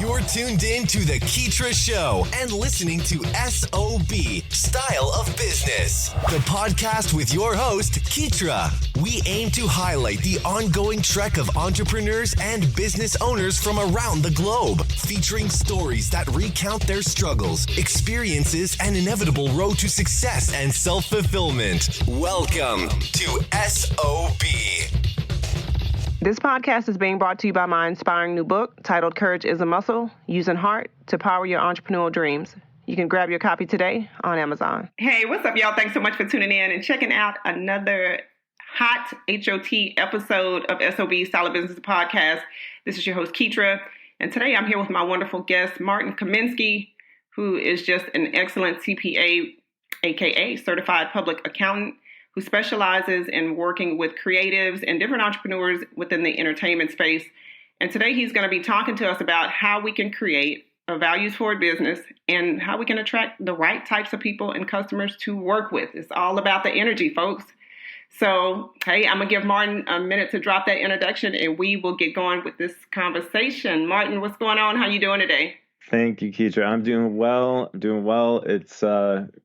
You're tuned in to the Keetria Show and listening to SOB, Style of Business, the podcast with your host, Keetria. We aim to highlight the ongoing trek of entrepreneurs and business owners from around the globe, featuring stories that recount their struggles, experiences, and inevitable road to success and self-fulfillment. Welcome to SOB. This podcast is being brought to you by my inspiring new book titled Courage is a Muscle, Using Heart to Power Your Entrepreneurial Dreams. You can grab your copy today on Amazon. Hey, what's up, y'all? Thanks so much for tuning in and checking out another hot HOT episode of SOB Style of Business Podcast. This is your host, Keetria, and today I'm here with my wonderful guest, Martin Kamenski, who is just an excellent CPA, aka Certified Public Accountant, who specializes in working with creatives and different entrepreneurs within the entertainment space. And today he's going to be talking to us about how we can create a values-forward business and how we can attract the right types of people and customers to work with. It's all about the energy, folks. So, hey, I'm going to give Martin a minute to drop that introduction and we will get going with this conversation. Martin, what's going on? How you doing today? Thank you, Keetria. I'm doing well. It's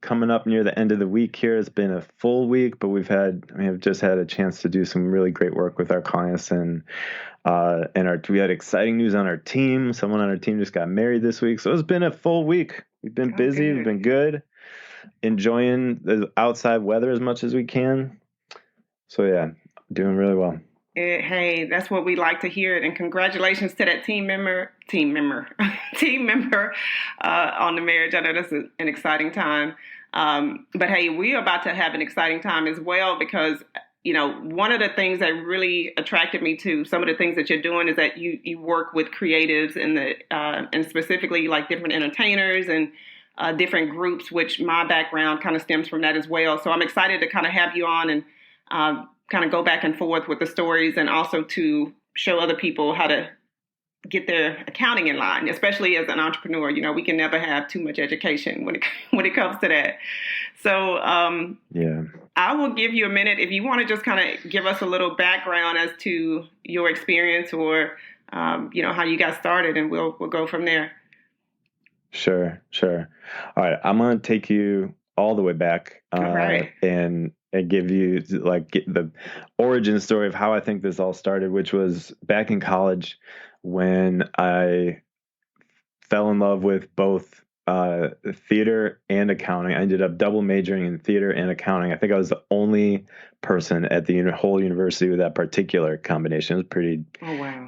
coming up near the end of the week here. It's been a full week, but we have just had a chance to do some really great work with our clients, and we had exciting news on our team. Someone on our team just got married this week, so it's been a full week. We've been busy. We've been good, enjoying the outside weather as much as we can. So yeah, doing really well. Hey, that's what we like to hear. And congratulations to that team member on the marriage. I know that's an exciting time. But hey, we're about to have an exciting time as well because, you know, one of the things that really attracted me to some of the things that you're doing is that you work with creatives and specifically like different entertainers and different groups, which my background kind of stems from that as well. So I'm excited to kind of have you on and kind of go back and forth with the stories and also to show other people how to get their accounting in line, especially as an entrepreneur. You know, we can never have too much education when it comes to that. So I will give you a minute if you want to just kind of give us a little background as to your experience or, how you got started, and we'll go from there. Sure. All right. I'm going to take you all the way back and give you the origin story of how I think this all started, which was back in college when I fell in love with both theater and accounting. I ended up double majoring in theater and accounting. I think I was the only person at the whole university with that particular combination. It was pretty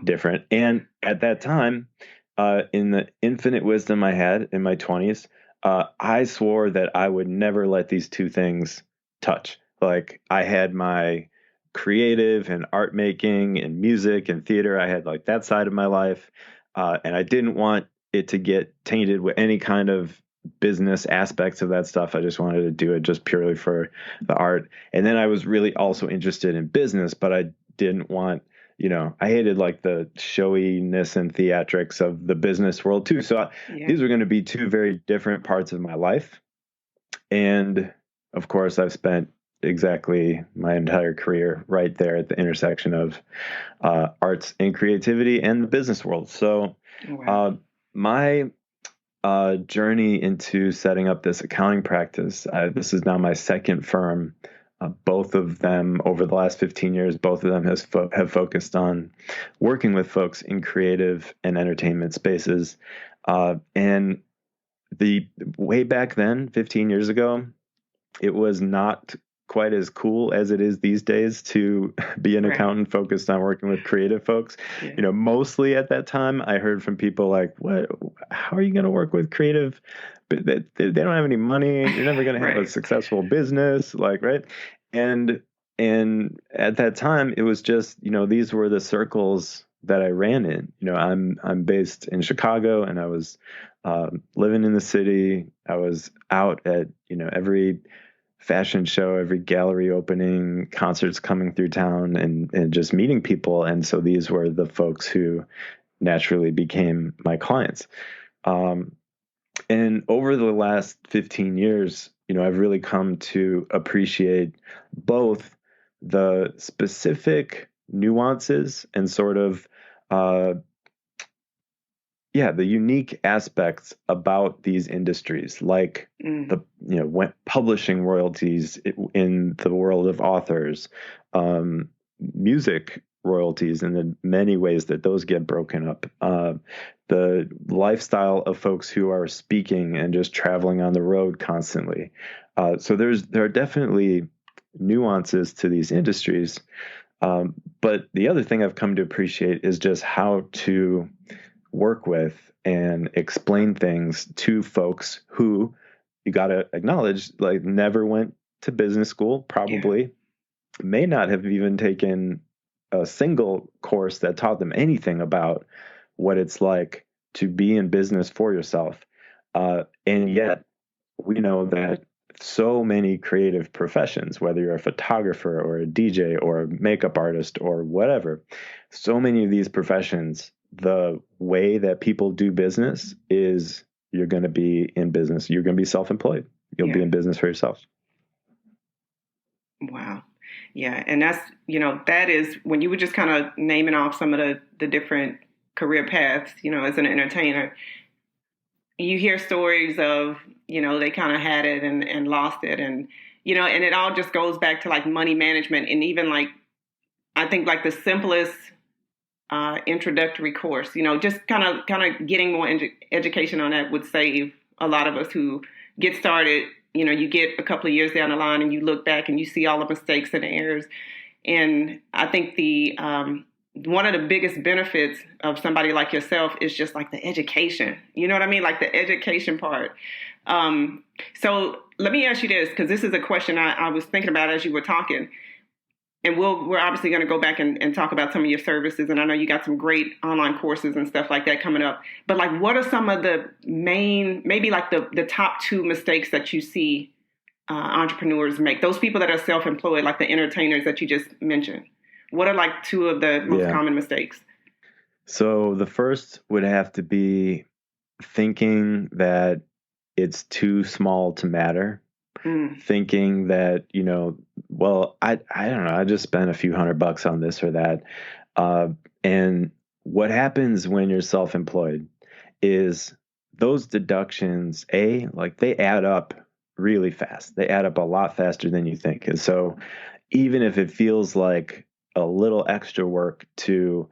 different. And at that time, in the infinite wisdom I had in my 20s, I swore that I would never let these two things touch. Like I had my creative and art making and music and theater. I had like that side of my life. And I didn't want it to get tainted with any kind of business aspects of that stuff. I just wanted to do it just purely for the art. And then I was really also interested in business, but I didn't want, I hated like the showiness and theatrics of the business world too. So these were going to be two very different parts of my life. And of course, I've spent exactly my entire career right there at the intersection of arts and creativity and the business world. So my journey into setting up this accounting practice, this is now my second firm. Both of them over the last 15 years, both of them have focused on working with folks in creative and entertainment spaces. And the way back then, 15 years ago, it was not quite as cool as it is these days to be an accountant focused on working with creative folks. Mostly at that time, I heard from people like, "What? How are you going to work with creative? But they don't have any money. You're never going to have a successful business." Right? And at that time, it was just these were the circles that I ran in. I'm based in Chicago, and I was living in the city. I was out at every fashion show, every gallery opening, concerts coming through town, and just meeting people. And so these were the folks who naturally became my clients. And over the last 15 years, I've really come to appreciate both the specific nuances and sort of the unique aspects about these industries, like when publishing royalties in the world of authors, music royalties, and the many ways that those get broken up, the lifestyle of folks who are speaking and just traveling on the road constantly. So there are definitely nuances to these industries. But the other thing I've come to appreciate is just how to work with and explain things to folks who, you got to acknowledge, like, never went to business school, probably may not have even taken a single course that taught them anything about what it's like to be in business for yourself. And yet we know that so many creative professions, whether you're a photographer or a DJ or a makeup artist or whatever, so many of these professions, the way that people do business is you're going to be in business. You're going to be self-employed. You'll be in business for yourself. Wow. Yeah. And that's, that is when you were just kind of naming off some of the different career paths, as an entertainer, you hear stories of, they kind of had it and lost it. And, and it all just goes back to like money management. And even like, I think like the simplest introductory course, just kind of getting more education on that would save a lot of us who get started. You get a couple of years down the line and you look back and you see all the mistakes and the errors. And I think one of the biggest benefits of somebody like yourself is just like the education. You know what I mean? Like the education part. So let me ask you this, because this is a question I was thinking about as you were talking. And we're obviously going to go back and talk about some of your services. And I know you got some great online courses and stuff like that coming up. But like, what are some of the main, maybe like the top two mistakes that you see entrepreneurs make? Those people that are self-employed, like the entertainers that you just mentioned. What are like two of the most common mistakes? So the first would have to be thinking that it's too small to matter. Thinking that, well, I don't know, I just spent a few $100 on this or that. And what happens when you're self-employed is those deductions, they add up really fast. They add up a lot faster than you think. And so even if it feels like a little extra work to,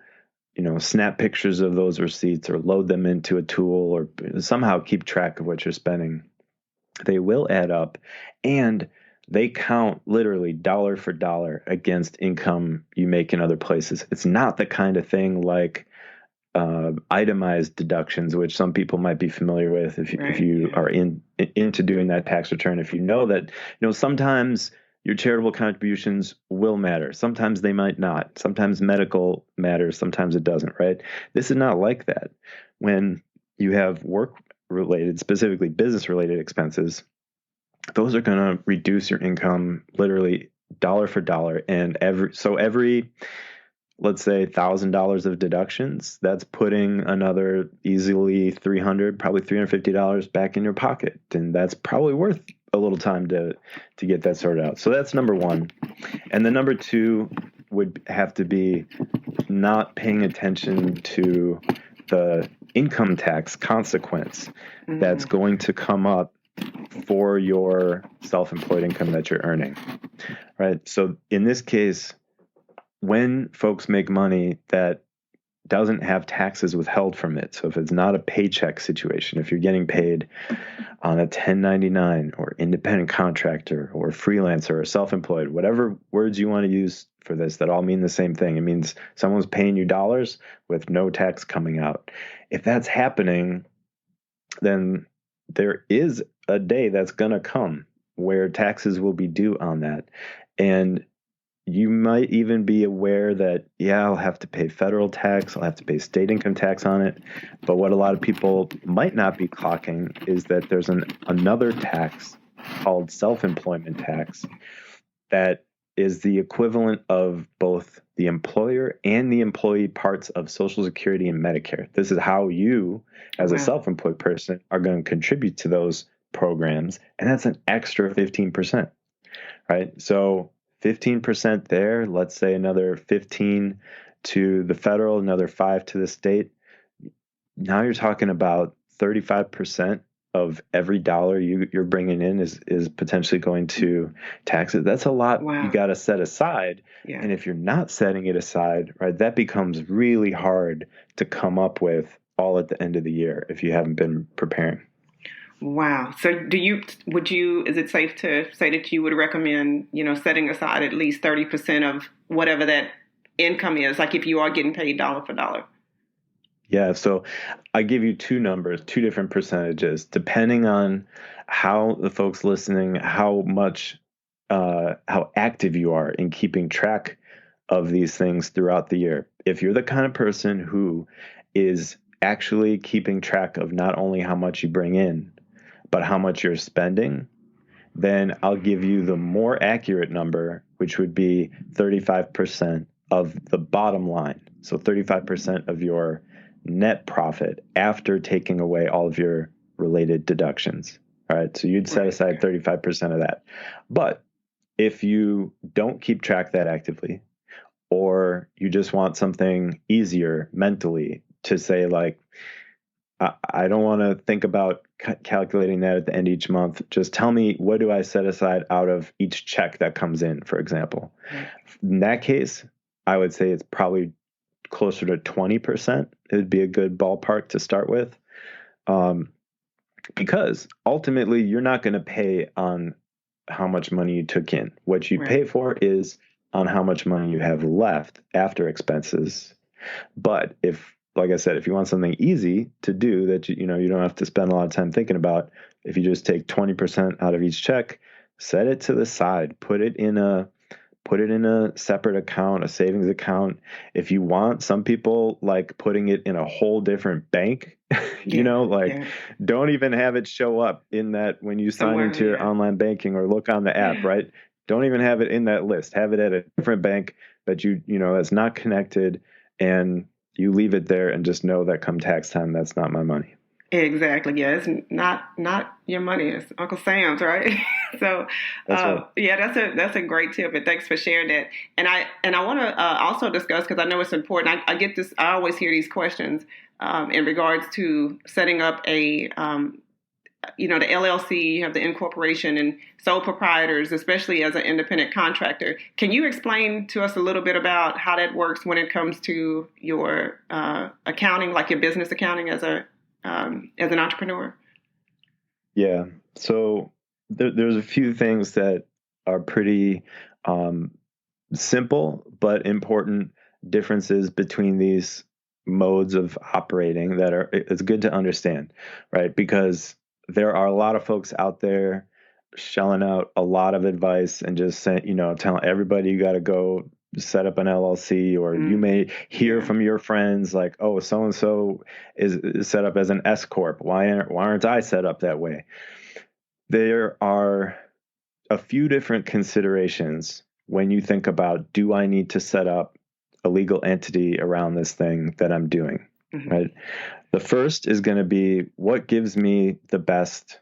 snap pictures of those receipts or load them into a tool or somehow keep track of what you're spending, they will add up, and they count literally dollar for dollar against income you make in other places. It's not the kind of thing like itemized deductions, which some people might be familiar with if you are into doing that tax return. If you know that, sometimes your charitable contributions will matter. Sometimes they might not. Sometimes medical matters. Sometimes it doesn't, right? This is not like that. When you have work-related, specifically business-related expenses, those are going to reduce your income literally dollar for dollar. And every let's say $1,000 of deductions, that's putting another easily $300, probably $350 back in your pocket. And that's probably worth a little time to get that sorted out. So that's number one. And the number two would have to be not paying attention to the income tax consequence that's going to come up for your self-employed income that you're earning, right? So in this case, when folks make money that doesn't have taxes withheld from it, so if it's not a paycheck situation, if you're getting paid on a 1099 or independent contractor or freelancer or self-employed, whatever words you want to use for this, that all mean the same thing. It means someone's paying you dollars with no tax coming out. If that's happening, then there is a day that's going to come where taxes will be due on that. And you might even be aware that, I'll have to pay federal tax, I'll have to pay state income tax on it. But what a lot of people might not be clocking is that there's another tax called self-employment tax that is the equivalent of both the employer and the employee parts of Social Security and Medicare. This is how you, as a self-employed person, are going to contribute to those programs. And that's an extra 15%, right? So 15% there, let's say another 15 to the federal, another 5 to the state. now you're talking about 35% of every dollar you're bringing in is potentially going to taxes. That's a lot. Wow. You got to set aside. Yeah. And if you're not setting it aside, right, that becomes really hard to come up with all at the end of the year if you haven't been preparing. Wow. So is it safe to say that you would recommend, setting aside at least 30% of whatever that income is, like if you are getting paid dollar for dollar? Yeah. So I give you two numbers, two different percentages, depending on how the folks listening, how active you are in keeping track of these things throughout the year. If you're the kind of person who is actually keeping track of not only how much you bring in, but how much you're spending, then I'll give you the more accurate number, which would be 35% of the bottom line. So 35% of your net profit after taking away all of your related deductions. All right. So you'd set aside 35% of that. But if you don't keep track that actively, or you just want something easier mentally to say, like, I don't want to think about calculating that at the end of each month. Just tell me, what do I set aside out of each check that comes in, for example? In that case, I would say it's probably closer to 20%. It would be a good ballpark to start with. Because ultimately, you're not going to pay on how much money you took in. What you pay for is on how much money you have left after expenses. But like I said, if you want something easy to do that you don't have to spend a lot of time thinking about, if you just take 20% out of each check, set it to the side, put it in a separate account, a savings account. If you want, some people like putting it in a whole different bank, don't even have it show up in that when you sign into your online banking or look on the app, right? Don't even have it in that list. Have it at a different bank that that's not connected, and you leave it there and just know that come tax time, that's not my money. Exactly. Yeah, it's not your money. It's Uncle Sam's, right? So, right. Yeah, that's a great tip, and thanks for sharing that. And I want to also discuss, because I know it's important. I get this. I always hear these questions in regards to setting up a the LLC, you have the incorporation and sole proprietors, especially as an independent contractor. Can you explain to us a little bit about how that works when it comes to your accounting, like your business accounting as an entrepreneur? Yeah. So there's a few things that are pretty simple but important differences between these modes of operating that it's good to understand, right? Because there are a lot of folks out there shelling out a lot of advice and just saying, telling everybody you got to go set up an LLC, or you may hear from your friends like, oh, so-and-so is set up as an S Corp. Why aren't I set up that way? There are a few different considerations when you think about, do I need to set up a legal entity around this thing that I'm doing, right? The first is going to be, what gives me the best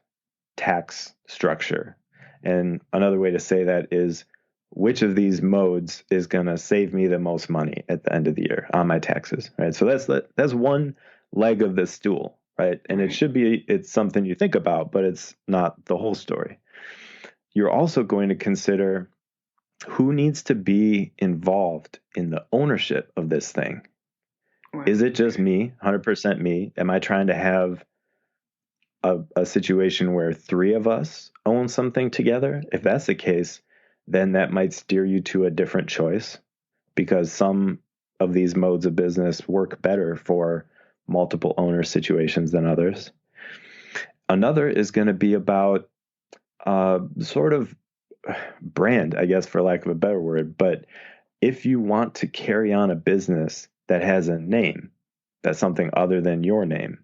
tax structure? And another way to say that is, which of these modes is going to save me the most money at the end of the year on my taxes, right? So that's one leg of the stool, right? And it's something you think about, but it's not the whole story. You're also going to consider who needs to be involved in the ownership of this thing. Is it just me, 100% me? Am I trying to have a situation where three of us own something together? If that's the case, then that might steer you to a different choice, because some of these modes of business work better for multiple owner situations than others. Another is going to be about sort of brand, I guess, for lack of a better word. But if you want to carry on a business that has a name, that's something other than your name,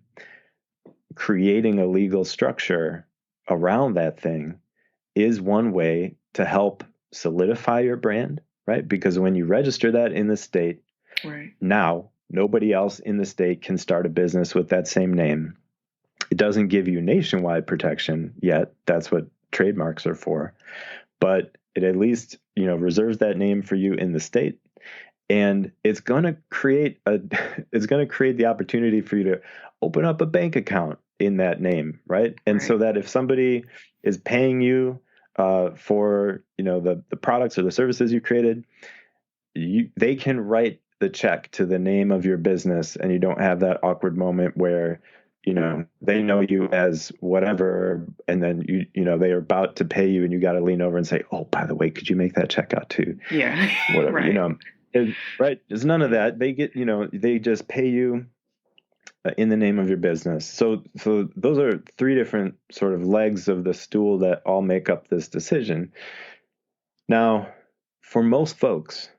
creating a legal structure around that thing is one way to help solidify your brand, right? Because when you register that in the state, now nobody else in the state can start a business with that same name. It doesn't give you nationwide protection yet. That's what trademarks are for. But it at least, reserves that name for you in the state. And it's going to create the opportunity for you to open up a bank account in that name, right? And so that if somebody is paying you for the products or the services you created, they can write the check to the name of your business, and you don't have that awkward moment where they know you as whatever, and then they are about to pay you, and you got to lean over and say, "Oh, by the way, could you make that check out to whatever?" Right? There's none of that. They get they just pay you in the name of your business. So those are three different sort of legs of the stool that all make up this decision. Now, for most folks,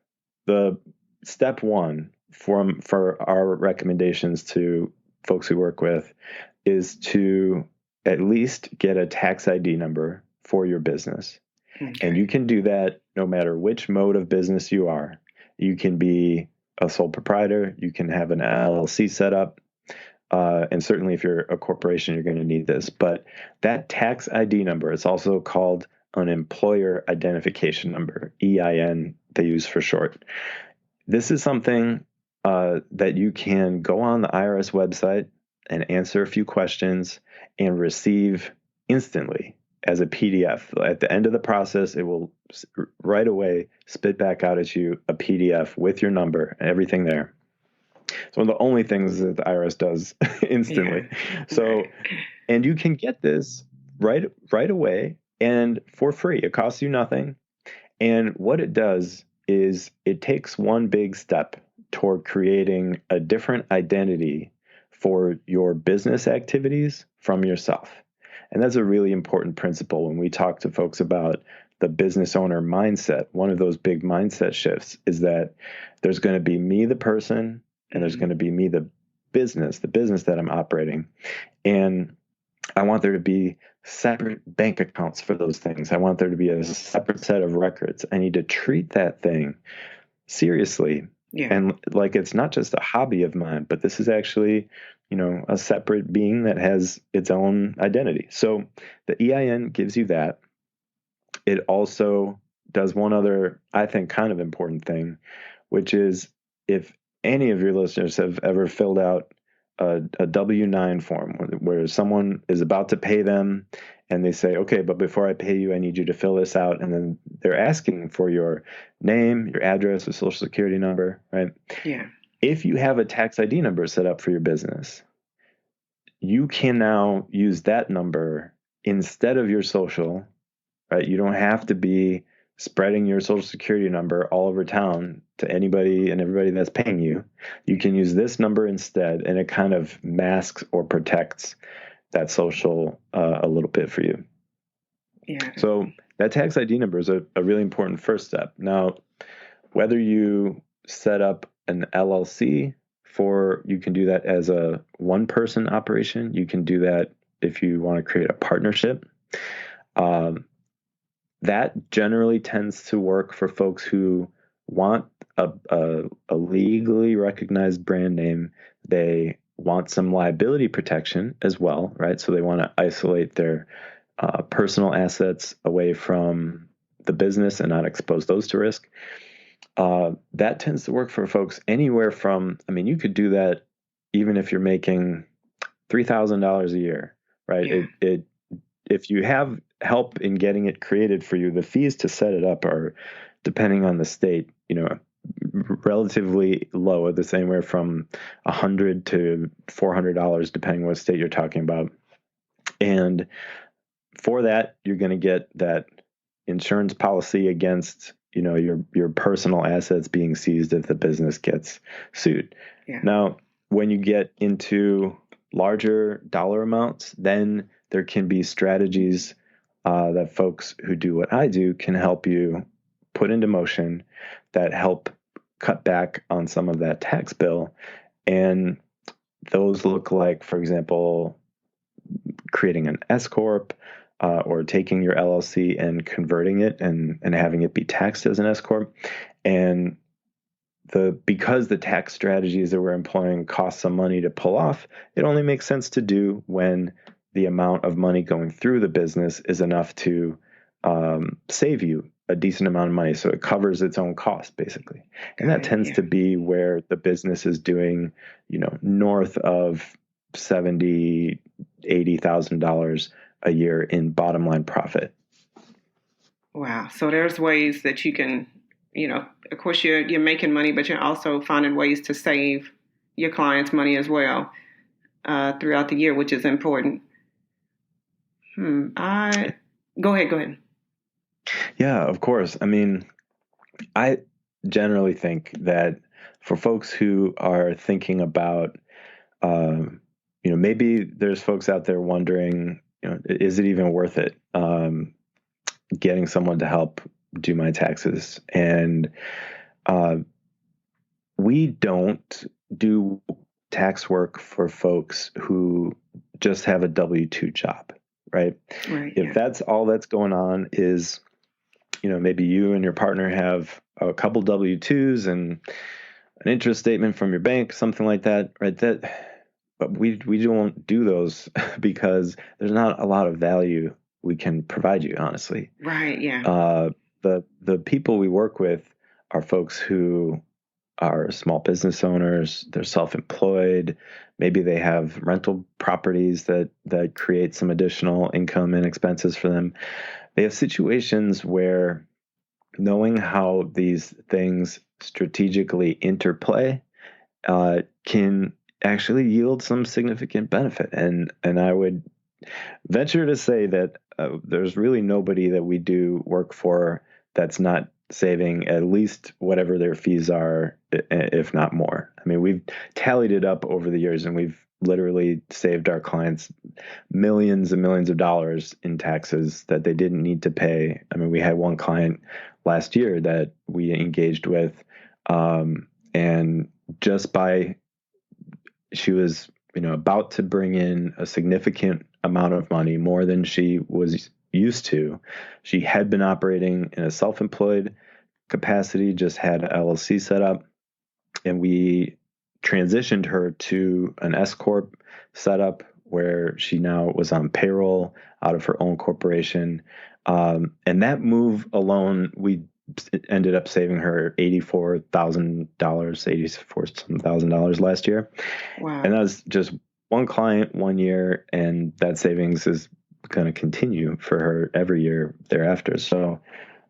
the step one for our recommendations to folks we work with is to at least get a tax ID number for your business. Okay. And you can do that no matter which mode of business you are. You can be a sole proprietor. You can have an LLC set up. And certainly if you're a corporation, you're going to need this. But that tax ID number, it's also called an employer identification number, EIN, they use for short. This is something that you can go on the IRS website and answer a few questions and receive instantly as a PDF. At the end of the process, it will right away spit back out at you a PDF with your number and everything there. It's one of the only things that the IRS does instantly. Yeah. So, and you can get this right away and for free. It costs you nothing. And what it does is it takes one big step toward creating a different identity for your business activities from yourself. And that's a really important principle when we talk to folks about the business owner mindset. One of those big mindset shifts is that there's going to be me, the person, and there's going to be me, the business that I'm operating. And I want there to be separate bank accounts for those things. I want there to be a separate set of records. I need to treat that thing seriously. Yeah. And like, it's not just a hobby of mine, but this is actually, a separate being that has its own identity. So the EIN gives you that. It also does one other, I think, kind of important thing, which is if any of your listeners have ever filled out a W-9 form where someone is about to pay them and they say, okay, but before I pay you, I need you to fill this out. And then they're asking for your name, your address, or social security number, right? Yeah. If you have a tax ID number set up for your business, you can now use that number instead of your social, right? You don't have to be spreading your social security number all over town to anybody and everybody that's paying you. You can use this number instead, and it kind of masks or protects that social a little bit for you. Yeah. So that tax ID number is a really important first step. Now, whether you set up an LLC you can do that as a one-person operation. You can do that if you want to create a partnership. That generally tends to work for folks who want a legally recognized brand name. They want some liability protection as well, right? So they want to isolate their personal assets away from the business and not expose those to risk. That tends to work for folks anywhere from, you could do that even if you're making $3,000 a year, right? Yeah. If you have help in getting it created for you, the fees to set it up are, depending on the state, relatively low, the same way from $100 to $400, depending what state you're talking about. And for that, you're going to get that insurance policy against, your personal assets being seized if the business gets sued. Yeah. Now, when you get into larger dollar amounts, then there can be strategies that folks who do what I do can help you put into motion that help cut back on some of that tax bill. And those look like, for example, creating an S corp or taking your LLC and converting it and having it be taxed as an S corp. And because the tax strategies that we're employing cost some money to pull off, it only makes sense to do when the amount of money going through the business is enough to save you a decent amount of money. So it covers its own cost, basically. And that tends to be where the business is doing, north of $70,000-$80,000 a year in bottom line profit. Wow. So there's ways that you can, of course you're making money, but you're also finding ways to save your clients money as well throughout the year, which is important. Go ahead. Yeah, of course. I mean, I generally think that for folks who are thinking about, maybe there's folks out there wondering, is it even worth it getting someone to help do my taxes? And we don't do tax work for folks who just have a W-2 job, right? If that's all that's going on is, maybe you and your partner have a couple W-2s and an interest statement from your bank, something like that, right? But we don't do those because there's not a lot of value we can provide you, honestly. Right. Yeah. The people we work with are folks who are small business owners. They're self-employed. Maybe they have rental properties that create some additional income and expenses for them. They have situations where knowing how these things strategically interplay can actually yield some significant benefit. And I would venture to say that there's really nobody that we do work for that's not saving at least whatever their fees are, if not more. I mean, we've tallied it up over the years, and we've literally saved our clients millions and millions of dollars in taxes that they didn't need to pay. I mean, we had one client last year that we engaged with, and just by, she was, about to bring in a significant amount of money, more than she was used to. She had been operating in a self-employed capacity, just had an LLC set up, and we transitioned her to an S Corp setup where she now was on payroll out of her own corporation. And that move alone, we ended up saving her $84,000 last year. Wow. And that was just one client, 1 year, and that savings is going to continue for her every year thereafter. So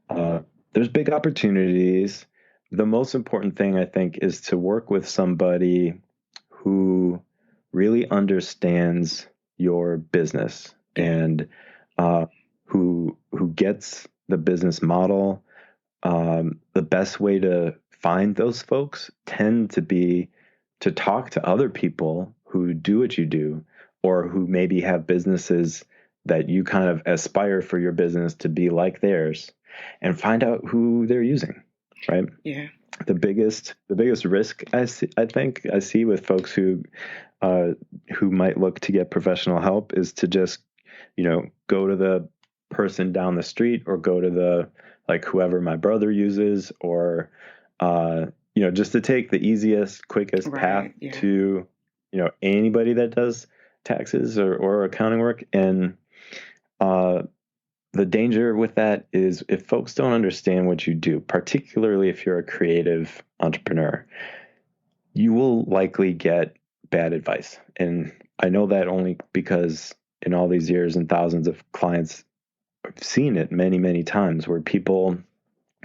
there's big opportunities. The most important thing, I think, is to work with somebody who really understands your business and who gets the business model. The best way to find those folks tend to be to talk to other people who do what you do, or who maybe have businesses that you kind of aspire for your business to be like theirs, and find out who they're using, right? Yeah. The biggest risk I think I see with folks who might look to get professional help is to just, go to the person down the street, or go to the, whoever my brother uses, or, just to take the easiest, quickest path to, anybody that does taxes or accounting work. And the danger with that is if folks don't understand what you do, particularly if you're a creative entrepreneur, you will likely get bad advice. And I know that only because in all these years and thousands of clients, I've seen it many, many times where people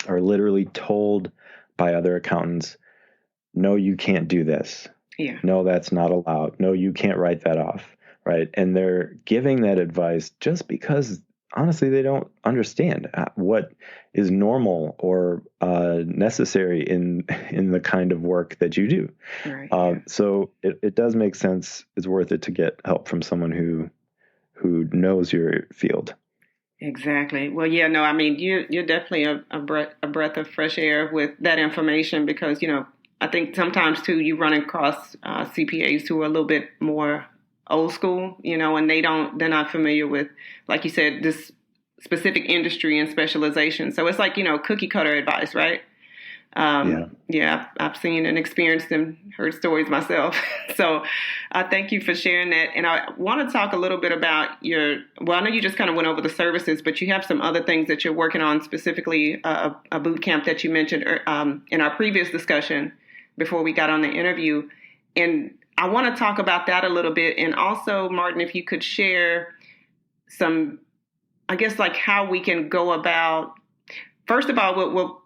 are literally told by other accountants, no, you can't do this. Yeah. No, that's not allowed. No, you can't write that off. Right. And they're giving that advice just because, honestly, they don't understand what is normal or necessary in the kind of work that you do. Right. So it does make sense. It's worth it to get help from someone who knows your field. Exactly. Well, yeah, no, I mean, you're definitely a breath of fresh air with that information, because, I think sometimes too, you run across CPAs who are a little bit more old school, and they're not familiar with, like you said, this specific industry and specialization. So it's like, cookie cutter advice, right? I've seen and experienced and heard stories myself. So thank you for sharing that. And I want to talk a little bit about I know you just kind of went over the services, but you have some other things that you're working on, specifically a boot camp that you mentioned in our previous discussion before we got on the interview. And I want to talk about that a little bit. And also, Martin, if you could share some, I guess, like how we can go about, first of all,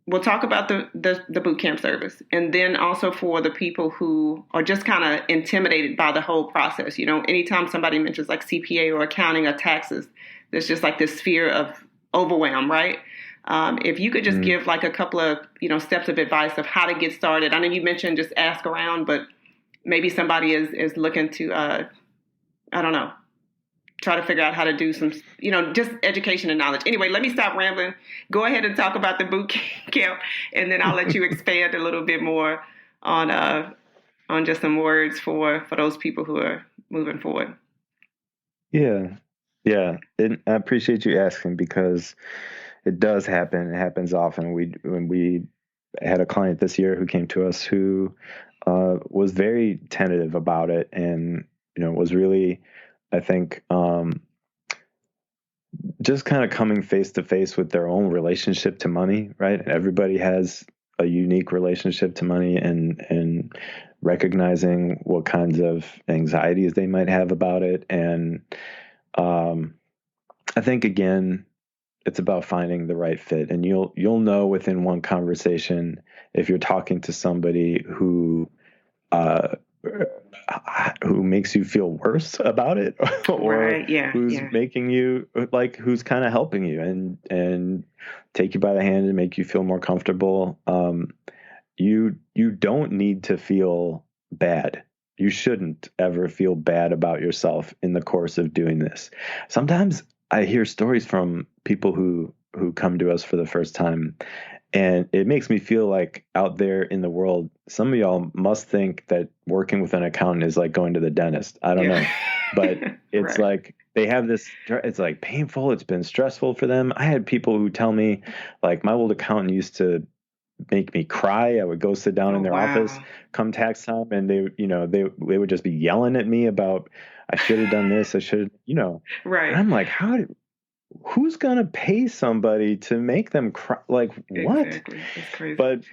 we'll talk about the boot camp service, and then also for the people who are just kind of intimidated by the whole process. You know, anytime somebody mentions like CPA or accounting or taxes, there's just like this fear of overwhelm, right? If you could just give like a couple of, steps of advice of how to get started. I know you mentioned just ask around, but maybe somebody is looking to, I don't know, try to figure out how to do some, just education and knowledge. Anyway, let me stop rambling. Go ahead and talk about the boot camp, and then I'll let you expand a little bit more on just some words for those people who are moving forward. Yeah. And I appreciate you asking, because it does happen. It happens often. When we had a client this year who came to us who was very tentative about it, and was really, I think, just kind of coming face to face with their own relationship to money, right? Everybody has a unique relationship to money, and recognizing what kinds of anxieties they might have about it. And I think, again, it's about finding the right fit, and you'll know within one conversation if you're talking to somebody who makes you feel worse about it, or who's making you who's kind of helping you and take you by the hand and make you feel more comfortable. You don't need to feel bad. You shouldn't ever feel bad about yourself in the course of doing this. Sometimes I hear stories from people who come to us for the first time, and it makes me feel like out there in the world, some of y'all must think that working with an accountant is like going to the dentist. I don't know, but it's like they have this, it's like painful. It's been stressful for them. I had people who tell me, like, my old accountant used to make me cry. I would go sit down in their office come tax time, and they would just be yelling at me about, I should have done this. I should, right. And I'm like, who's going to pay somebody to make them cry? Like, what? Exactly. It's crazy. But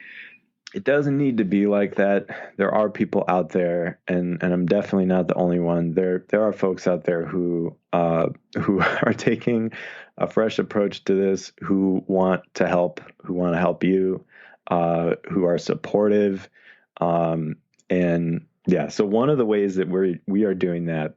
it doesn't need to be like that. There are people out there, and I'm definitely not the only one. There are folks out there who are taking a fresh approach to this, who want to help you, who are supportive. And yeah, so one of the ways that we are doing that,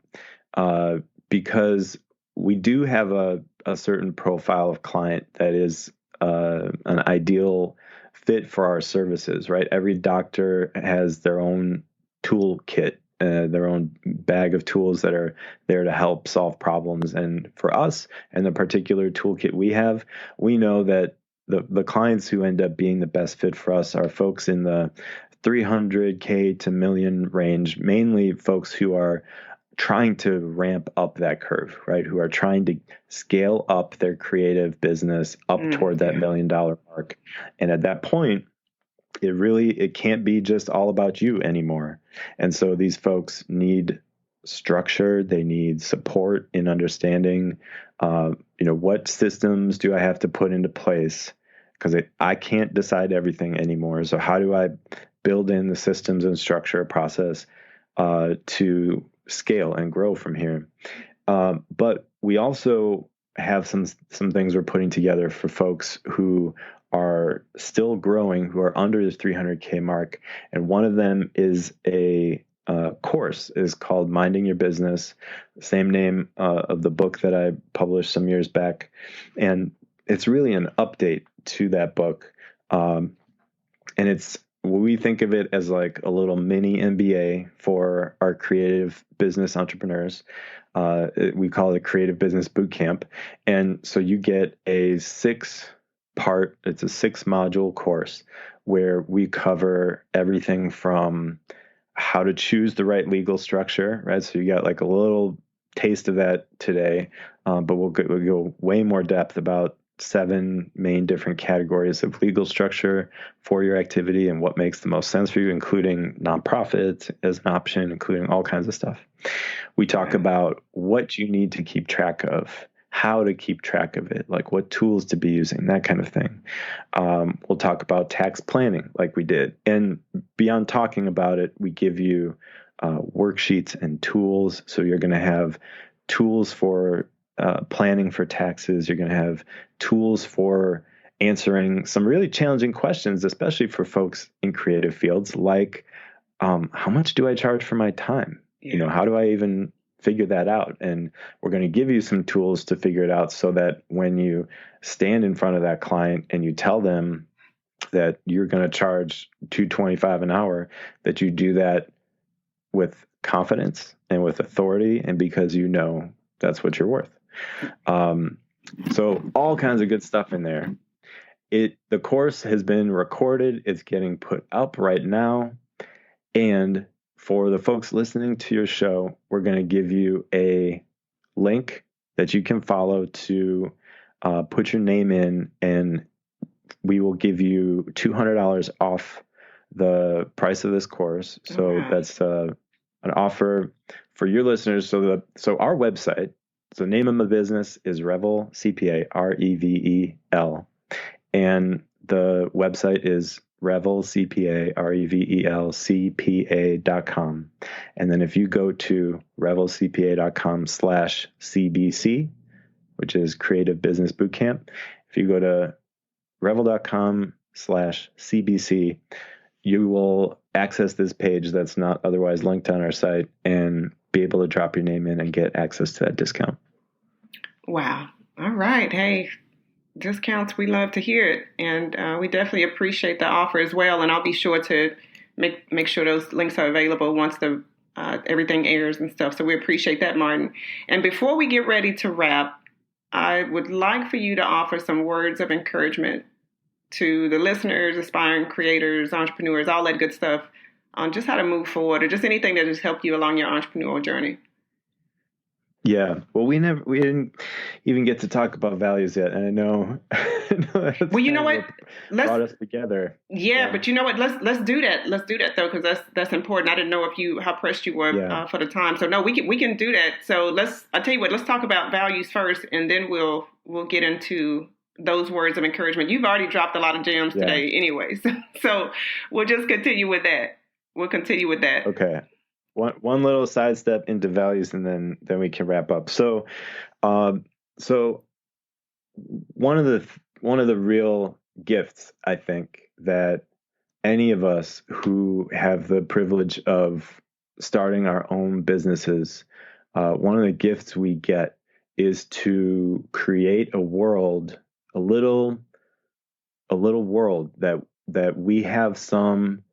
because we do have a certain profile of client that is an ideal fit for our services, right? Every doctor has their own toolkit, their own bag of tools that are there to help solve problems. And for us, and the particular toolkit we have, we know that the clients who end up being the best fit for us are folks in the 300K to million range, mainly folks who are trying to ramp up that curve, right? Who are trying to scale up their creative business up toward that $1 million mark. And at that point, it can't be just all about you anymore. And so these folks need structure. They need support in understanding, what systems do I have to put into place? Because I can't decide everything anymore. So how do I build in the systems and structure process to scale and grow from here? But we also have some things we're putting together for folks who are still growing, who are under the 300K mark. And one of them is a course is called Minding Your Business, same name of the book that I published some years back. And it's really an update to that book. And we think of it as like a little mini MBA for our creative business entrepreneurs. We call it a creative business boot camp. And so you get a 6-module course where we cover everything from how to choose the right legal structure, right? So you got like a little taste of that today, but we'll go way more depth about 7 main different categories of legal structure for your activity and what makes the most sense for you, including nonprofits as an option, including all kinds of stuff. We talk about what you need to keep track of, how to keep track of it, like what tools to be using, that kind of thing. We'll talk about tax planning like we did. And beyond talking about it, we give you worksheets and tools. So you're going to have tools for planning for taxes. You're going to have tools for answering some really challenging questions, especially for folks in creative fields, like how much do I charge for my time? Yeah. How do I even figure that out? And we're going to give you some tools to figure it out so that when you stand in front of that client and you tell them that you're going to charge $225 an hour, that you do that with confidence and with authority and because that's what you're worth. So all kinds of good stuff in there. The course has been recorded. It's getting put up right now. And for the folks listening to your show, we're going to give you a link that you can follow to put your name in, and we will give you $200 off the price of this course. So that's an offer for your listeners. So our website, the name of the business is Revel CPA, Revel, and the website is Revel CPA, Revel CPA.com. And then if you go to revelcpa.com/CBC, which is Creative Business Bootcamp, if you go to revel.com/CBC, you will access this page that's not otherwise linked on our site and be able to drop your name in and get access to that discount. Wow. All right. Hey, discounts, we love to hear it. And we definitely appreciate the offer as well. And I'll be sure to make sure those links are available once the everything airs and stuff. So we appreciate that, Martin. And before we get ready to wrap, I would like for you to offer some words of encouragement to the listeners, aspiring creators, entrepreneurs, all that good stuff on just how to move forward or just anything that has helped you along your entrepreneurial journey. Yeah. Well, we didn't even get to talk about values yet. And I know well, you know what? Brought us together. Yeah, but you know what? Let's do that. Let's do that though, because that's important. I didn't know how pressed you were for the time. So no, we can do that. So I'll tell you what, let's talk about values first, and then we'll get into those words of encouragement. You've already dropped a lot of gems today anyway. So we'll just continue with that. Okay. One little sidestep into values, and then we can wrap up. So one of the real gifts, I think, that any of us who have the privilege of starting our own businesses, one of the gifts we get is to create a world, a little world that we have some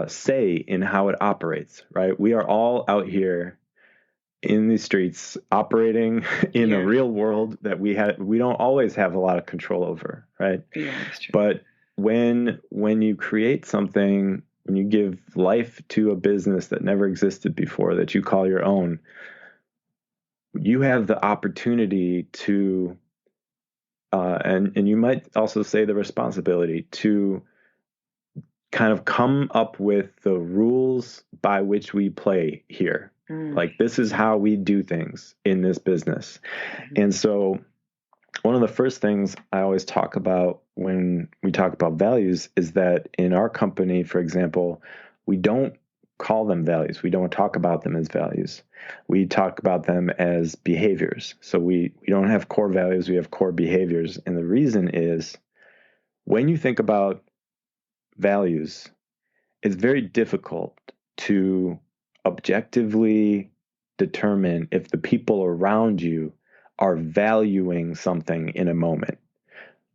say in how it operates, right? We are all out here in the streets operating in a real world that we don't always have a lot of control over, right? Yeah, that's true. But when you create something, when you give life to a business that never existed before, that you call your own, you have the opportunity to and you might also say the responsibility to kind of come up with the rules by which we play here. Like, this is how we do things in this business. And so one of the first things I always talk about when we talk about values is that in our company, for example, we don't call them values. We don't talk about them as values. We talk about them as behaviors. So we don't have core values, we have core behaviors. And the reason is, when you think about values, it's very difficult to objectively determine if the people around you are valuing something in a moment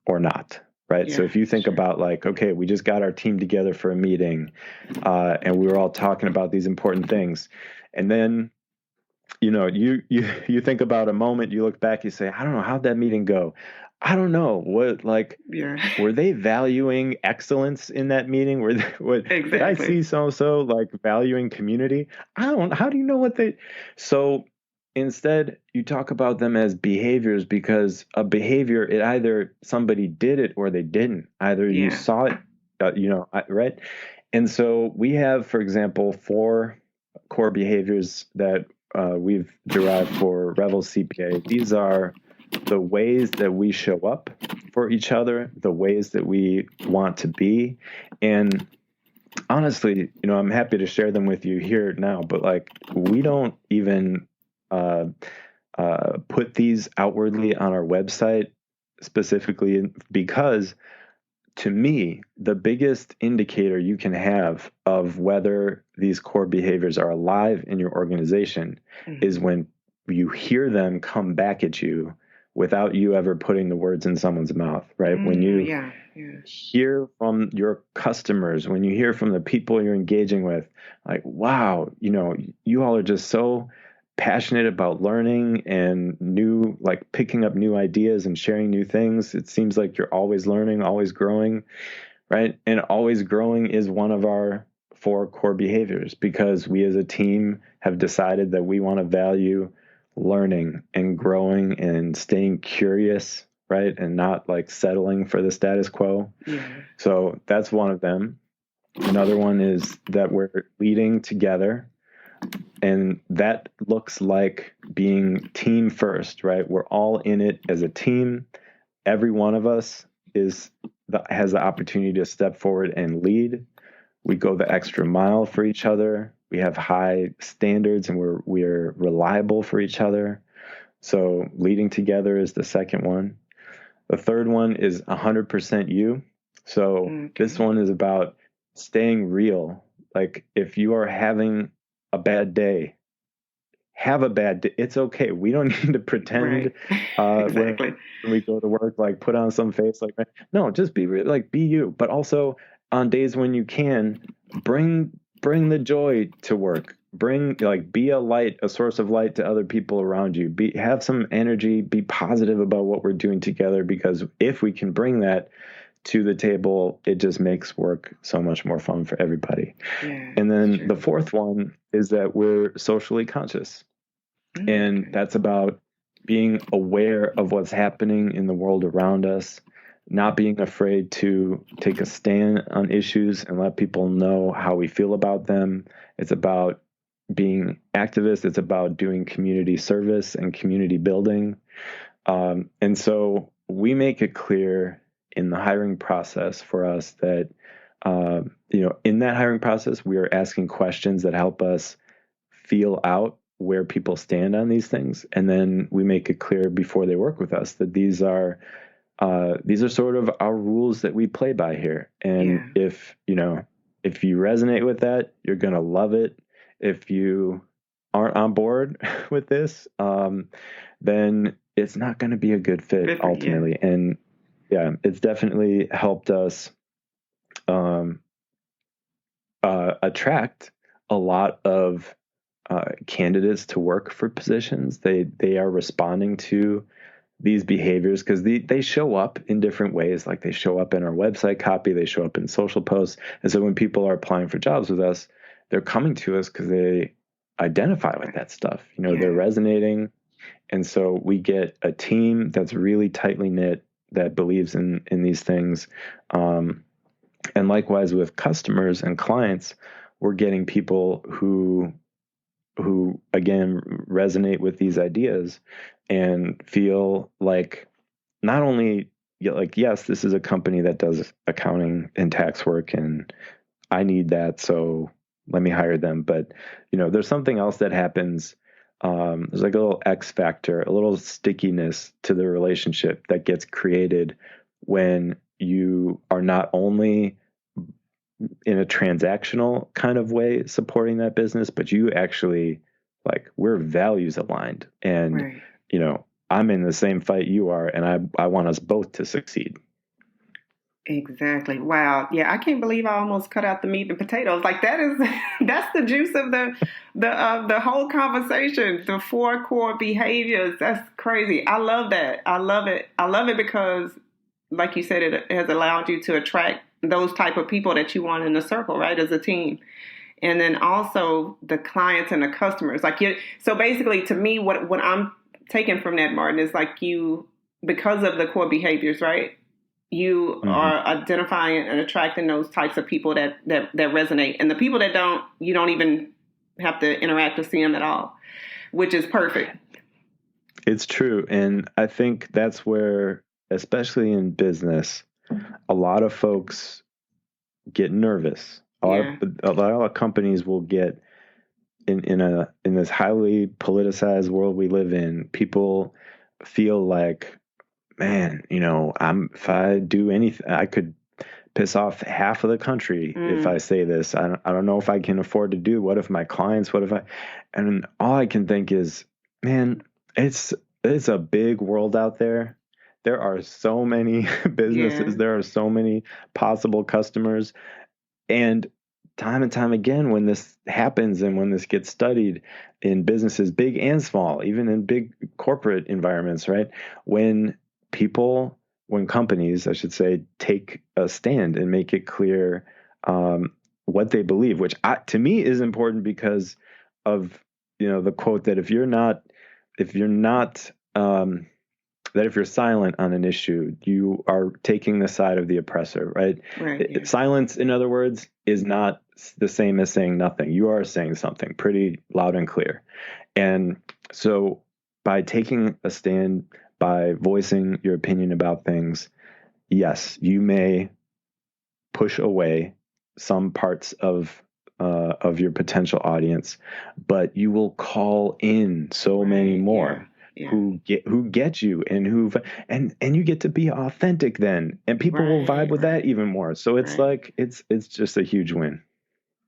or not, right? So if you think about, like, okay, we just got our team together for a meeting and we were all talking about these important things. And then, you think about a moment, you look back, you say, I don't know, how'd that meeting go? I don't know were they valuing excellence in that meeting? Exactly. Did I see so valuing community? How do you know what so instead you talk about them as behaviors, because a behavior, it either somebody did it or they didn't. Either you saw it, right? And so we have, for example, 4 core behaviors that we've derived for Revel CPA. These are the ways that we show up for each other, the ways that we want to be. And honestly, I'm happy to share them with you here now, but like, we don't even put these outwardly on our website specifically, because to me, the biggest indicator you can have of whether these core behaviors are alive in your organization is when you hear them come back at you without you ever putting the words in someone's mouth, right? When you hear from your customers, when you hear from the people you're engaging with, like, wow, you all are just so passionate about learning and picking up new ideas and sharing new things. It seems like you're always learning, always growing, right? And always growing is one of our 4 core behaviors, because we as a team have decided that we want to value learning and growing and staying curious, right? And not like settling for the status quo. So that's one of them. Another one is that we're leading together. And that looks like being team first, right? We're all in it as a team. Every one of us has the opportunity to step forward and lead. We go the extra mile for each other. We have high standards, and we're reliable for each other. So leading together is the second one. The third one is 100% you. So this one is about staying real. Like, if you are having a bad day, have a bad day. It's okay. We don't need to pretend when we go to work, like put on some face, like, no, just be be you. But also on days when you can, bring the joy to work. Be a source of light to other people around you. Have some energy, be positive about what we're doing together, because if we can bring that to the table, it just makes work so much more fun for everybody. And then the fourth one is that we're socially conscious. And that's about being aware of what's happening in the world around us, not being afraid to take a stand on issues and let people know how we feel about them. It's about being activists. It's about doing community service and community building. And so we make it clear in the hiring process for us that, in that hiring process, we are asking questions that help us feel out where people stand on these things. And then we make it clear before they work with us that these are sort of our rules that we play by here. And if you resonate with that, you're going to love it. If you aren't on board with this, then it's not going to be a good fit ultimately. And it's definitely helped us attract a lot of candidates to work for positions. They are responding to these behaviors because they show up in different ways. Like, they show up in our website copy, they show up in social posts. And so when people are applying for jobs with us, they're coming to us because they identify with that stuff. They're resonating. And so we get a team that's really tightly knit, that believes in these things. And likewise with customers and clients, we're getting people who again resonate with these ideas and feel like not only yes, this is a company that does accounting and tax work and I need that, so let me hire them. But there's something else that happens. There's like a little X factor, a little stickiness to the relationship that gets created when you are not only in a transactional kind of way supporting that business, but you actually, we're values aligned. And, I'm in the same fight you are, and I want us both to succeed. Exactly. Wow. Yeah, I can't believe I almost cut out the meat and potatoes. That's the juice of the whole conversation. The 4 core behaviors. That's crazy. I love that. I love it. I love it because, like you said, it has allowed you to attract those type of people that you want in the circle, right, as a team. and then also the clients and the customers. Like so basically, to me, what I'm taking from that, Martin, is like because of the core behaviors, right? You are identifying and attracting those types of people that resonate, and the people that don't, you don't even have to interact or see them at all, which is perfect. It's true. And I think that's where, especially in business, a lot of folks get nervous. A lot of companies will get in this highly politicized world we live in. People feel like, man, if I do anything, I could piss off half of the country if I say this. I don't know if I can afford to do. What if my clients? And all I can think is, man, it's a big world out there. There are so many businesses. There are so many possible customers. And time again, when this happens and when this gets studied in businesses, big and small, even in big corporate environments, right? When companies, I should say, take a stand and make it clear what they believe, which to me is important because of, the quote that if you're silent on an issue, you are taking the side of the oppressor, right? Silence, in other words, is not the same as saying nothing. You are saying something pretty loud and clear. And so by taking a stand, by voicing your opinion about things, yes, you may push away some parts of your potential audience, but you will call in so many more. Yeah. who get you and and you get to be authentic then, and people will vibe with that even more. So it's like it's just a huge win.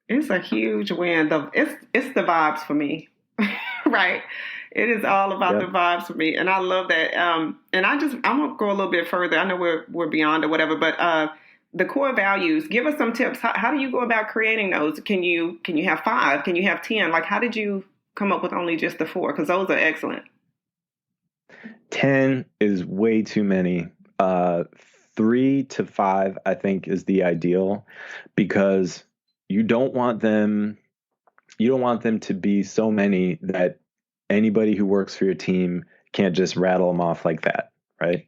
It's a huge win. It's the vibes for me. Right. It is all about the vibes for me, and I love that. And I'm gonna go a little bit further. I know we're beyond or whatever, but the core values. Give us some tips. How do you go about creating those? Can you have 5? Can you have 10? Like, how did you come up with only just the 4? Because those are excellent. 10 is way too many. 3 to 5, I think, is the ideal, because you don't want them to be so many that anybody who works for your team can't just rattle them off like that, right?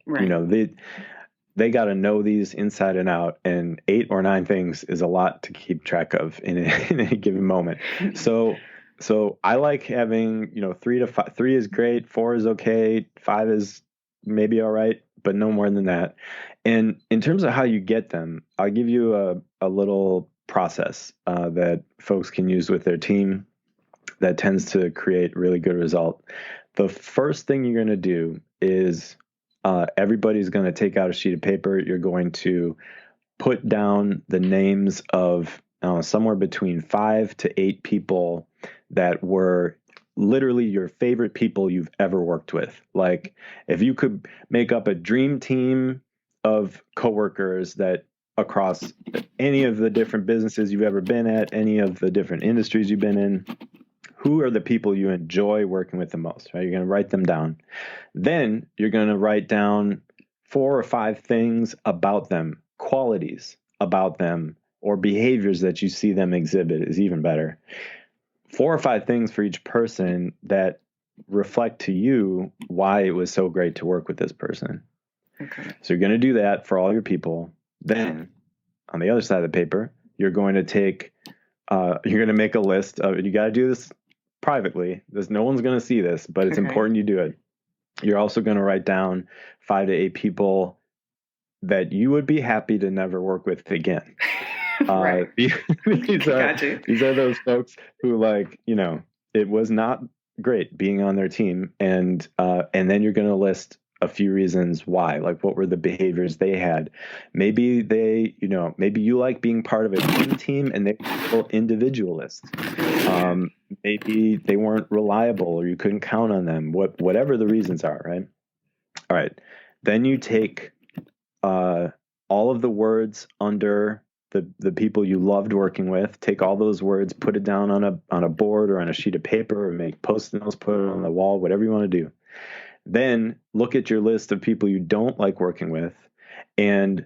They got to know these inside and out, and 8 or 9 things is a lot to keep track of in any given moment. So I like having, 3 to 5. 3 is great. 4 is okay. 5 is maybe all right, but no more than that. And in terms of how you get them, I'll give you a little process that folks can use with their team that tends to create really good result. The first thing you're going to do is everybody's going to take out a sheet of paper. You're going to put down the names of somewhere between 5 to 8 people that were literally your favorite people you've ever worked with. Like, if you could make up a dream team of coworkers that across any of the different businesses you've ever been at, any of the different industries you've been in, who are the people you enjoy working with the most, right? You're going to write them down. Then you're going to write down 4 or 5 things about them, qualities about them, or behaviors that you see them exhibit is even better. 4 or 5 things for each person that reflect to you why it was so great to work with this person. Okay. So you're going to do that for all your people. Then on the other side of the paper, you're going to make a list of, you got to do this privately. No one's going to see this, but it's important you do it. You're also going to write down 5 to 8 people that you would be happy to never work with again. Right. These are those folks who, like, it was not great being on their team, and then you're going to list a few reasons why. Like, what were the behaviors they had? Maybe maybe you like being part of a team and they were individualists. Maybe they weren't reliable or you couldn't count on them. Whatever the reasons are, right? All right. Then you take all of the words under the people you loved working with. Take all those words, put it down on a board or on a sheet of paper, or make Post-it notes, put it on the wall, whatever you want to do. Then look at your list of people you don't like working with and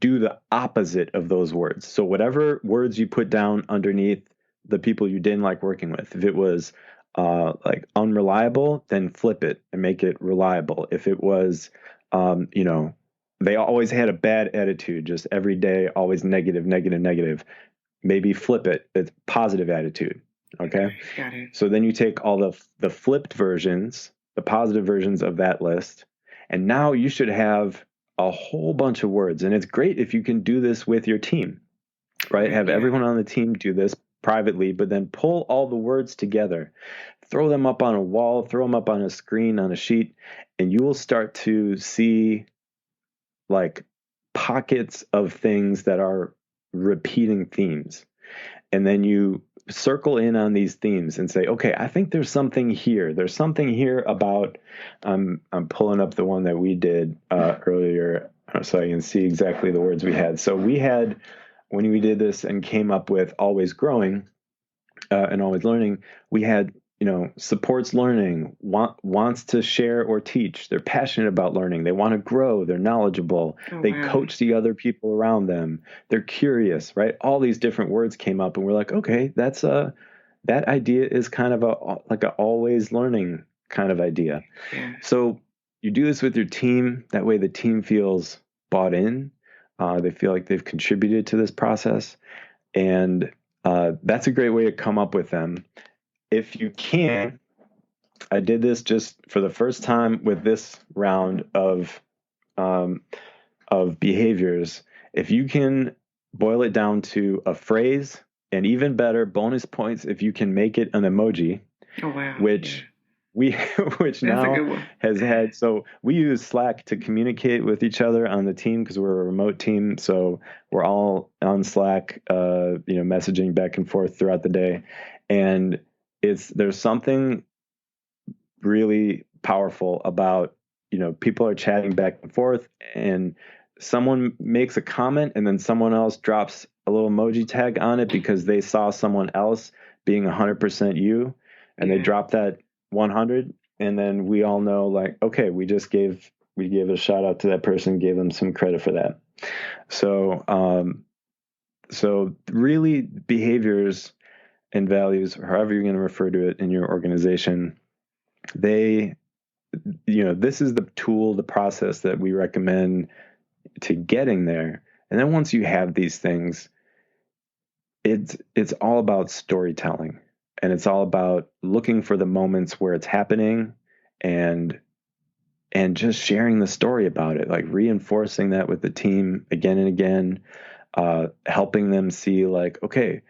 do the opposite of those words. So whatever words you put down underneath the people you didn't like working with. If it was like unreliable, then flip it and make it reliable. If it was, they always had a bad attitude, just every day, always negative, negative, negative, maybe flip it. It's positive attitude. Okay. Got it. So then you take all the flipped versions, the positive versions of that list, and now you should have a whole bunch of words. And it's great if you can do this with your team, right? Have everyone on the team do this privately, but then pull all the words together, throw them up on a wall, throw them up on a screen, on a sheet, and you will start to see like pockets of things that are repeating themes. And then you circle in on these themes and say, okay, I think there's something here. There's something here about, I'm pulling up the one that we did earlier so I can see exactly the words we had. So we had, when we did this and came up with always growing and always learning, we had, supports learning, wants to share or teach. They're passionate about learning. They want to grow. They're knowledgeable. They coach the other people around them. They're curious, right? All these different words came up and we're like, okay, that idea is kind of like an always learning kind of idea. Yeah. So you do this with your team. That way the team feels bought in. They feel like they've contributed to this process. And that's a great way to come up with them. If you can, I did this just for the first time with this round of behaviors. If you can boil it down to a phrase, and even better, bonus points if you can make it an emoji. Oh wow! Which now has had. So we use Slack to communicate with each other on the team because we're a remote team. So we're all on Slack, messaging back and forth throughout the day, and there's something really powerful about, people are chatting back and forth and someone makes a comment and then someone else drops a little emoji tag on it because they saw someone else being 100% you and they drop that 100. And then we all know like, okay, we gave a shout out to that person, gave them some credit for that. So really behaviors and values, or however you're going to refer to it in your organization, this is the tool, the process that we recommend to getting there. And then once you have these things, it's all about storytelling, and it's all about looking for the moments where it's happening and just sharing the story about it, like reinforcing that with the team again and again, helping them see like, okay,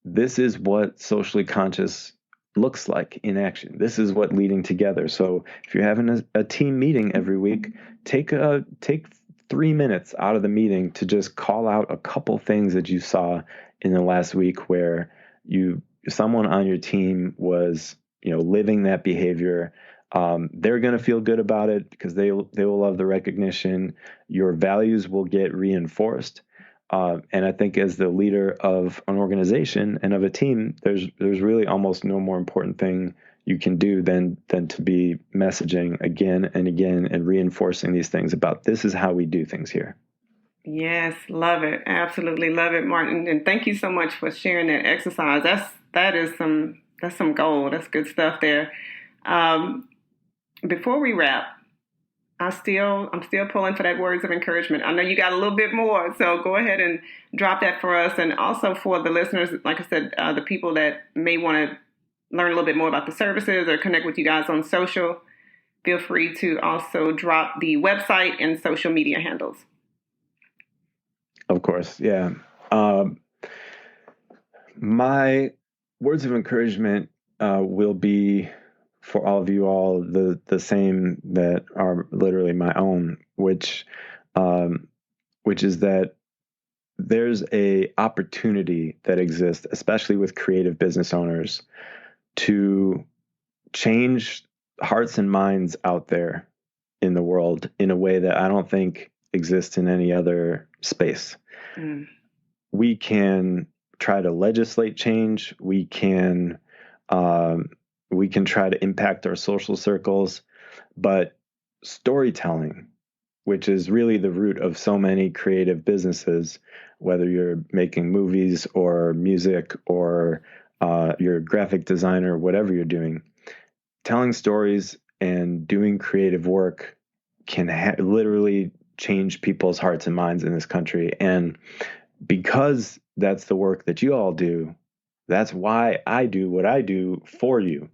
this is what socially conscious looks like in action. This is what leading together. So if you're having a team meeting every week, take 3 minutes out of the meeting to just call out a couple things that you saw in the last week where someone on your team was, living that behavior. They're going to feel good about it because they will love the recognition. Your values will get reinforced. And I think as the leader of an organization and of a team, there's really almost no more important thing you can do than to be messaging again and again and reinforcing these things about this is how we do things here. Yes, love it. Absolutely love it, Martin. And thank you so much for sharing that exercise. That's some gold. That's good stuff there. Before we wrap, I'm still pulling for that words of encouragement. I know you got a little bit more, so go ahead and drop that for us. And also for the listeners, like I said, the people that may want to learn a little bit more about the services or connect with you guys on social, feel free to also drop the website and social media handles. Of course, yeah. My words of encouragement will be for all of you all the same that are literally my own, which is that there's a opportunity that exists, especially with creative business owners, to change hearts and minds out there in the world in a way that I don't think exists in any other space. Mm. We can try to legislate change. We can try to impact our social circles, but storytelling, which is really the root of so many creative businesses, whether you're making movies or music or you're a graphic designer, whatever you're doing, telling stories and doing creative work can literally change people's hearts and minds in this country. And because that's the work that you all do, that's why I do what I do for you,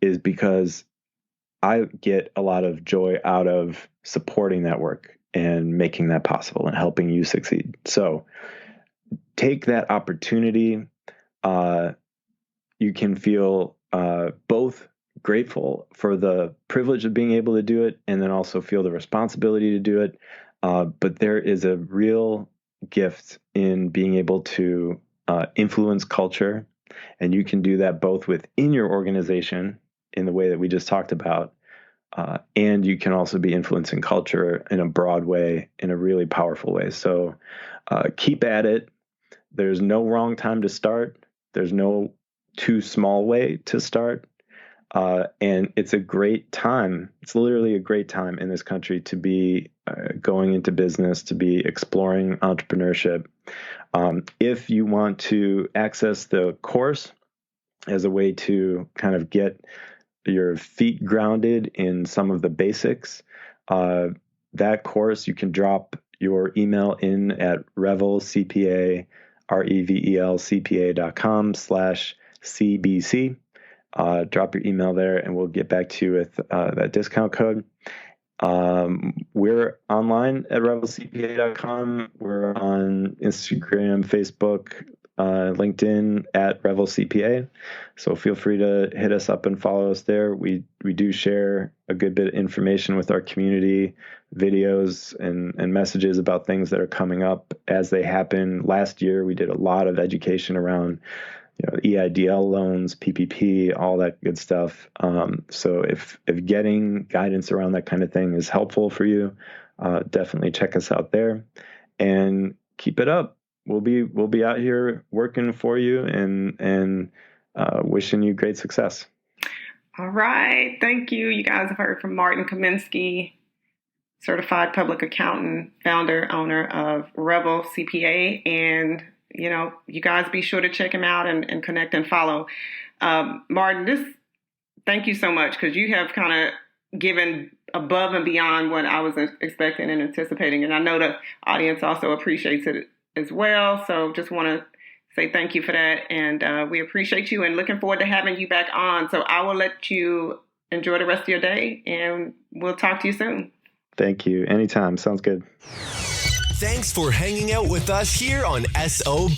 is because I get a lot of joy out of supporting that work and making that possible and helping you succeed. So take that opportunity. You can feel both grateful for the privilege of being able to do it, and then also feel the responsibility to do it. But there is a real gift in being able to influence culture, and you can do that both within your organization in the way that we just talked about, and you can also be influencing culture in a broad way, in a really powerful way. So keep at it. There's no wrong time to start. There's no too small way to start. And it's a great time. It's literally a great time in this country to be going into business, to be exploring entrepreneurship. If you want to access the course as a way to kind of get your feet grounded in some of the basics, that course, you can drop your email in at Revel CPA, revelcpa.com/CBC. Drop your email there and we'll get back to you with that discount code. We're online at revelcpa.com. We're on Instagram, Facebook, LinkedIn at Revel CPA. So feel free to hit us up and follow us there. We do share a good bit of information with our community, videos and messages about things that are coming up as they happen. Last year, we did a lot of education around EIDL loans, PPP, all that good stuff. So if getting guidance around that kind of thing is helpful for you, definitely check us out there and keep it up. We'll be out here working for you and wishing you great success. All right. Thank you. You guys have heard from Martin Kamenski, certified public accountant, founder, owner of Revel CPA. And you guys be sure to check him out and connect and follow. Martin, thank you so much, because you have kind of given above and beyond what I was expecting and anticipating. And I know the audience also appreciates it as well. So just want to say thank you for that. And we appreciate you and looking forward to having you back on. So I will let you enjoy the rest of your day and we'll talk to you soon. Thank you. Anytime. Sounds good. Thanks for hanging out with us here on SOB.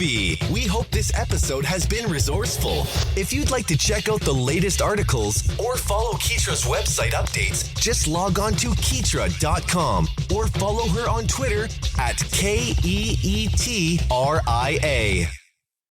We hope this episode has been resourceful. If you'd like to check out the latest articles or follow Keetria's website updates, just log on to Keetria.com or follow her on Twitter at KEETRIA.